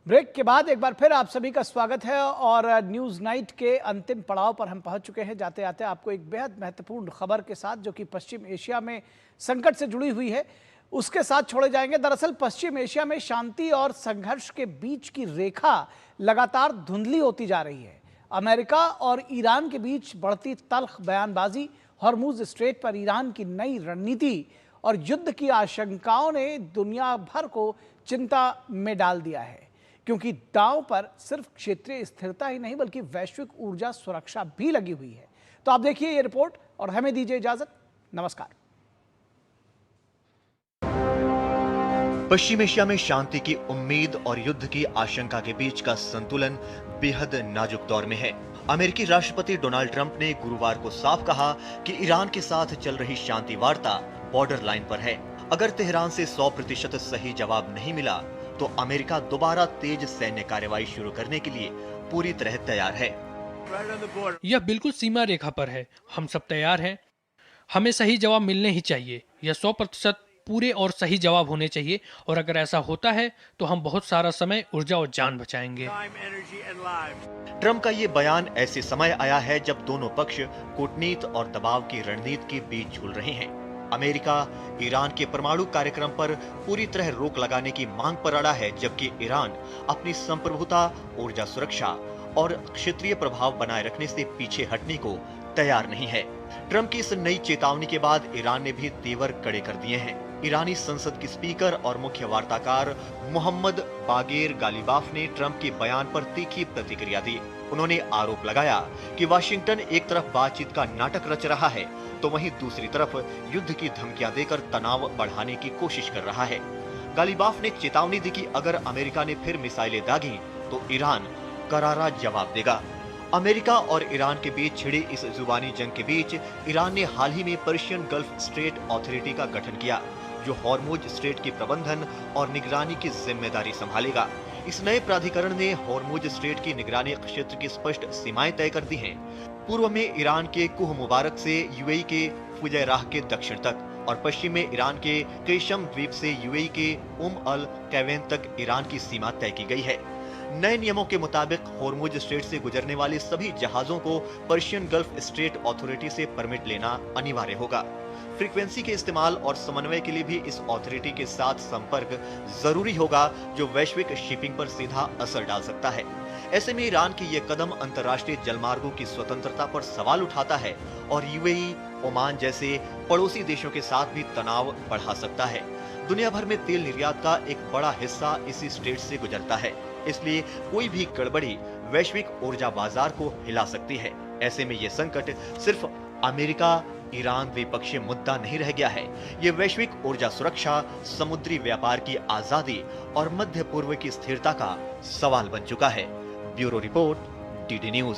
Break के बाद एक बार फिर आप सभी का स्वागत है और न्यूज़ नाइट के अंतिम पड़ाव पर हम पहुंच चुके हैं। जाते जाते आपको एक बेहद महत्वपूर्ण खबर के साथ, जो कि पश्चिम एशिया में संकट से जुड़ी हुई है, उसके साथ छोड़े जाएंगे। दरअसल पश्चिम एशिया में शांति और संघर्ष के बीच की रेखा लगातार धुंधली होती जा रही है। अमेरिका और ईरान के बीच बढ़ती तल्ख बयानबाजी, हॉर्मुज स्ट्रेट पर ईरान की नई रणनीति और युद्ध की आशंकाओं ने दुनिया भर को चिंता में डाल दिया है, क्योंकि दांव पर सिर्फ क्षेत्रीय स्थिरता ही नहीं बल्कि वैश्विक ऊर्जा सुरक्षा भी लगी हुई है। तो आप देखिए ये रिपोर्ट और हमें दीजिए इजाजत। नमस्कार। पश्चिम एशिया में शांति की उम्मीद और युद्ध की आशंका के बीच का संतुलन बेहद नाजुक दौर में है। अमेरिकी राष्ट्रपति डोनाल्ड ट्रंप ने गुरुवार को साफ कहा कि ईरान के साथ चल रही शांति वार्ता बॉर्डर लाइन पर है। अगर तेहरान से 100% सही जवाब नहीं मिला तो अमेरिका दोबारा तेज सैन्य कार्रवाई शुरू करने के लिए पूरी तरह तैयार है। यह बिल्कुल सीमा रेखा पर है। हम सब तैयार हैं। हमें सही जवाब मिलने ही चाहिए। यह 100% पूरे और सही जवाब होने चाहिए, और अगर ऐसा होता है तो हम बहुत सारा समय, ऊर्जा और जान बचाएंगे। ट्रंप का ये बयान ऐसे समय आया है जब दोनों पक्ष कूटनीति और दबाव की रणनीति के बीच झूल रहे हैं। अमेरिका ईरान के परमाणु कार्यक्रम पर पूरी तरह रोक लगाने की मांग पर अड़ा है, जबकि ईरान अपनी संप्रभुता, ऊर्जा सुरक्षा और क्षेत्रीय प्रभाव बनाए रखने से पीछे हटने को तैयार नहीं है। ट्रंप की इस नई चेतावनी के बाद ईरान ने भी तेवर कड़े कर दिए हैं। ईरानी संसद के स्पीकर और मुख्य वार्ताकार मोहम्मद बागेर गालिबाफ ने ट्रंप के बयान पर तीखी प्रतिक्रिया दी। उन्होंने आरोप लगाया कि वाशिंगटन एक तरफ बातचीत का नाटक रच रहा है तो वहीं दूसरी तरफ युद्ध की धमकियां देकर तनाव बढ़ाने की कोशिश कर रहा है। गालिबाफ ने चेतावनी दी कि अगर अमेरिका ने फिर मिसाइलें दागी तो ईरान करारा जवाब देगा। अमेरिका और ईरान के बीच छिड़ी इस जुबानी जंग के बीच ईरान ने हाल ही में पर्शियन गल्फ स्ट्रेट अथॉरिटी का गठन किया, जो हॉर्मुज स्ट्रेट की प्रबंधन और निगरानी की जिम्मेदारी संभालेगा। इस नए प्राधिकरण ने हॉर्मुज स्ट्रेट की निगरानी क्षेत्र की स्पष्ट सीमाएं तय कर दी हैं। पूर्व में ईरान के कुह मुबारक से यूएई के फुजैराह के दक्षिण तक और पश्चिम में ईरान के केशम द्वीप से यूएई के अल कैवेन तक ईरान की सीमा तय की गई है। नए नियमों के मुताबिक हॉर्मुज स्ट्रेट से गुजरने वाले सभी जहाजों को पर्शियन गल्फ स्ट्रेट अथॉरिटी से परमिट लेना अनिवार्य होगा। फ्रीक्वेंसी के इस्तेमाल और समन्वय के लिए भी इस अथॉरिटी के साथ संपर्क जरूरी होगा, जो वैश्विक शिपिंग पर सीधा असर डाल सकता है। ऐसे में ईरान की यह कदम अंतर्राष्ट्रीय जलमार्गों की स्वतंत्रता पर सवाल उठाता है और यूएई, ओमान जैसे पड़ोसी देशों के साथ भी तनाव बढ़ा सकता है। दुनिया भर में तेल निर्यात का एक बड़ा हिस्सा इसी स्ट्रेट से गुजरता है, इसलिए कोई भी गड़बड़ी वैश्विक ऊर्जा बाजार को हिला सकती है। ऐसे में यह संकट सिर्फ अमेरिका ईरान द्विपक्षीय मुद्दा नहीं रह गया है। ये वैश्विक ऊर्जा सुरक्षा, समुद्री व्यापार की आजादी और मध्य पूर्व की स्थिरता का सवाल बन चुका है। Bureau report, DD news.